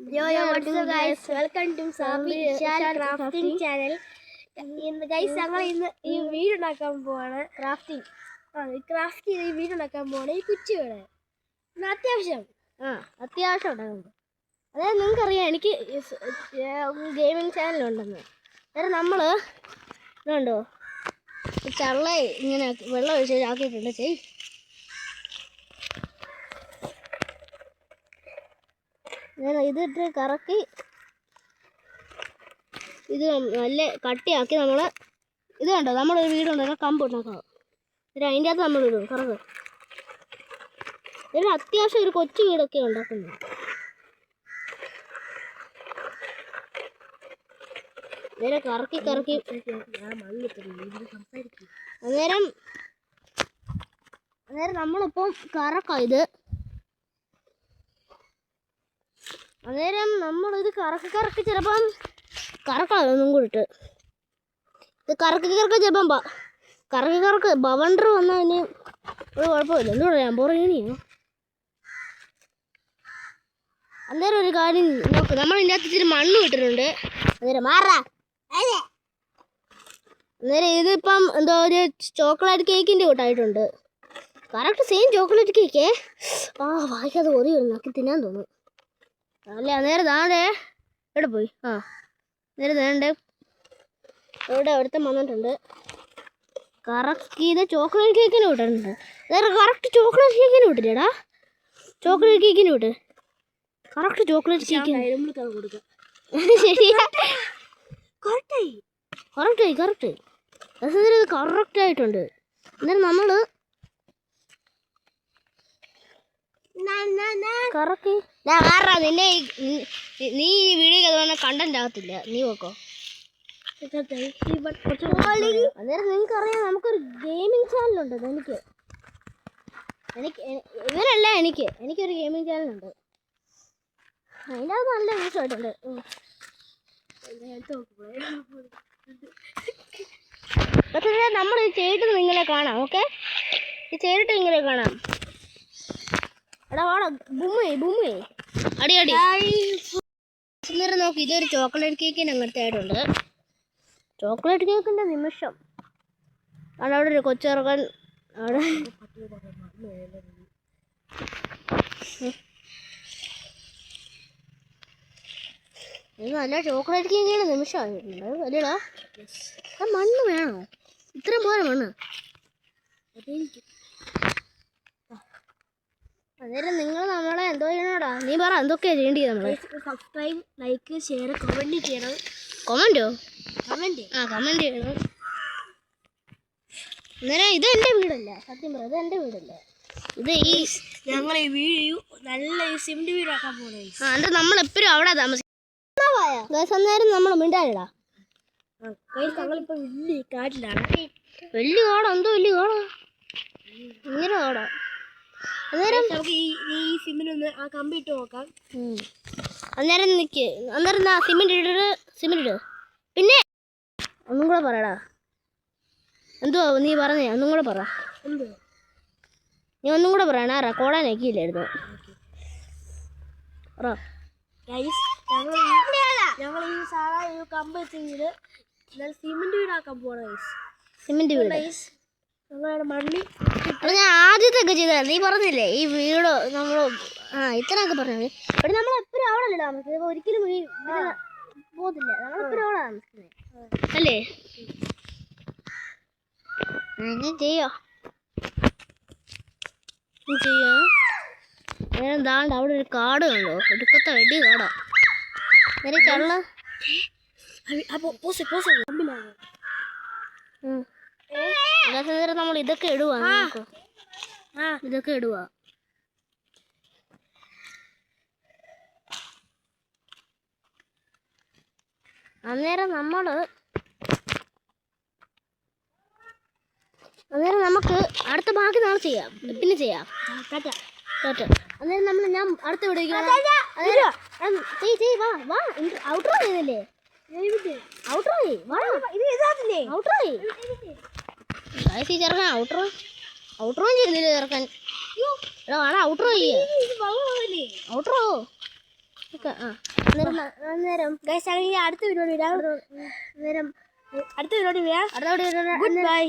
what's up guys? Welcome to Sabi Vishal Crafting Channel. ഇന്ന് guys ഞങ്ങൾ ഇന്ന് ഈ വീട് ഉണ്ടാക്കാൻ പോവാണ്. ക്രാഫ്റ്റ് ചെയ്ത് ഈ വീട് ഉണ്ടാക്കാൻ പോവാണ്. ഈ കുച്ചി വീട് അത്യാവശ്യം ഉണ്ടാകുന്നത്. അതായത് നിങ്ങൾക്കറിയാം എനിക്ക് ഗെയിമിങ് ചാനലുണ്ടെന്ന്. അതായത് നമ്മൾ ഇതുണ്ടോ ചള്ള ഇങ്ങനെ വെള്ളം ഒഴിച്ച് ആക്കിയിട്ടുണ്ട്. ഇതിട്ട് കറക്കി ഇത് നല്ല കട്ടിയാക്കി നമ്മൾ ഇത് കണ്ടോ നമ്മളൊരു വീടുണ്ടാക്കാൻ കമ്പ് ഉണ്ടാക്കാം. അതിൻ്റെ അകത്ത് നമ്മൾ ഇടും കറക്ക്. ഇതിന് അത്യാവശ്യം ഒരു കൊച്ചു വീടൊക്കെ ഉണ്ടാക്കുന്നത്. നേരെ കറക്കി അന്നേരം നമ്മളിപ്പം കറക്കാം ഇത്. അന്നേരം നമ്മളിത് കറക്കി ചിലപ്പം കറക്കാതൊന്നും കൂടിട്ട് ഇത് കറക്കി ചിലപ്പം കറക്ക് ബവണ്ടർ വന്നാൽ ഇനി ഒരു കുഴപ്പമില്ല. എന്ത് പറയാം പുറകിനിയോ. അന്നേരം ഒരു കാര്യം നോക്ക്, നമ്മൾ ഇതിൻ്റെ അകത്ത് ഇച്ചിരി മണ്ണ് ഇട്ടിട്ടുണ്ട്. അന്നേരം ഇതിപ്പം എന്തോ ഒരു ചോക്ലേറ്റ് കേക്കിൻ്റെ കൂട്ടായിട്ടുണ്ട്. കറക്റ്റ് സെയിം ചോക്ലേറ്റ് കേക്കേ. വായിക്കാതെ ഒറി നക്കി തിന്നാൻ തോന്നും അല്ലേ. അന്നേരം താണ്ടേ എവിടെ പോയി അന്നേരം വേണ്ടേ ഇവിടെ ഒരുത്തം വന്നിട്ടുണ്ട്. കറക്റ്റ് ഇത് ചോക്ലേറ്റ് കേക്കിന് വിട്ടിട്ടുണ്ട്. അന്നേരം കറക്റ്റ് ചോക്ലേറ്റ് കേക്കിന് വിട്ടില്ലേടാ. ചോക്ലേറ്റ് കേക്കിന് വിട്ട് കറക്റ്റ് ചോക്ലേറ്റ് കേക്കിന് കൊടുക്കാം. ശരിയാ, കറക്റ്റായി ഇത് കറക്റ്റായിട്ടുണ്ട്. അന്നേരം നമ്മൾ കറക്കി നിന്നെ നീ ഈ വീഡിയോ അതുപോലെ കണ്ടന്റ് ആകത്തില്ല. നീ നോക്കോ. അന്നേരം നിങ്ങൾക്കറിയാം നമുക്കൊരു ഗെയിമിംഗ് ചാനലുണ്ട്. ഇവരല്ല എനിക്കൊരു ഗെയിമിംഗ് ചാനലുണ്ട്. അതിൻ്റെ അത് നല്ല യൂസായിട്ടുണ്ട്. പക്ഷേ നമ്മൾ ഇത് ചെയ്തിട്ട് നിങ്ങളെ കാണാം. ഓക്കെ, ഇത് ചെയ്തിട്ട് നിങ്ങളെ കാണാം. എടാ വാടാ ബുമ്മേ അടി നോക്കി. ഇതൊരു ചോക്ലേറ്റ് കേക്കിന് അങ്ങനത്തെ ആയിട്ടുണ്ട്. ചോക്ലേറ്റ് കേക്കിൻ്റെ നിമിഷം അവിടെ ഒരു കൊച്ചിറക്കൻ അവിടെ ഇത് നല്ല ചോക്ലേറ്റ് കേക്കിൻ്റെ നിമിഷമായിട്ടുണ്ട് അല്ലേടാ. മണ്ണ് വേണോ? ഇത്രയും പോലെ മണ്ണ്. അന്നേരം നിങ്ങൾ നമ്മളെ എന്തോ ചെയ്യണോടാ. നീ പറ എന്തൊക്കെയാ ചെയ്യേണ്ടത്? നമ്മള് സബ്സ്ക്രൈബ്, ലൈക്ക്, ഷെയർ, കമന്റ് ചെയ്യണം. കമന്റ് ചെയ്യണം. അന്നേരം ഇത് എൻ്റെ വീടല്ല, സത്യം പറയാം ഇത് എൻ്റെ വീടല്ല. ഇത് ഈ ഞങ്ങൾ ഈ വീഡിയോ നല്ല സിമെന്റ് വീടാക്കാൻ പോണേ. എന്നിട്ട് നമ്മളെപ്പോഴും അവിടെ താമസിക്കും. അന്നേരം നമ്മൾ മിണ്ടാനിടാ. ഞങ്ങളിപ്പോ വലിയ കാട്ടിലാണ്. വലിയ കാടാ, എന്തോ വലിയ കാടാ, ഇങ്ങനെ കാടാ. അന്നേരം നമുക്ക് ഈ സിമെന്റ് ഒന്ന് ആ കമ്പി ഇട്ട് നോക്കാം. അന്നേരം സിമെന്റ് ഇട്. പിന്നെ ഒന്നും കൂടെ പറയടാ. എന്തോ നീ പറഞ്ഞേ, ഒന്നും കൂടെ പറ. നീ ഒന്നും കൂടെ പറയണ. റെക്കോർഡാൻ ആക്കിയില്ലായിരുന്നു. ഞങ്ങൾ ഈ സാധാ കമ്പ് വെച്ചെങ്കിൽ സിമെന്റ് വീടാക്കാൻ പോണ. സിമെന്റ് വീട് മണ്ണി ഞാൻ ആദ്യത്തൊക്കെ ചെയ്തതാണ്. നീ പറഞ്ഞില്ലേ ഈ വീട് നമ്മൾ ഇത്രയൊക്കെ പറഞ്ഞത്. ഇവിടെ നമ്മൾ എപ്പോഴും അവിടെ അല്ലേ താമസിക്കുന്നത്. ഒരിക്കലും ഈ പോകത്തില്ല. നമ്മളെപ്പോഴും അവിടെ താമസിക്കുന്നത് അല്ലേ. എന്താണ്ട് അവിടെ ഒരു കാട് കണ്ടോ? ഒടുക്കത്തെ വലിയ കാടാ. നേരെ ചള്ള നമ്മൾ ഇതൊക്കെ ഇടുവാ. അന്നേരം നമുക്ക് അടുത്ത ബാക്കി നാളെ ചെയ്യാം. പിന്നെ ചെയ്യാം. അന്നേരം ഞാൻ അടുത്ത വീഡിയോ ഔട്ട്റോ ചെയ്യുന്നില്ലേ? ഔട്ട്റോ ചെറുക്കാൻ ഔട്ട്റോ ചെയ്യുന്നില്ല ചെറുക്കാൻ. ഔട്ട്റോ ഔട്ട്റോ അന്നേരം ഗൈസ് ആണെങ്കിൽ അടുത്ത വീഡിയോ വരാം. അന്നേരം അടുത്ത വീഡിയോ വരാം. Good bye.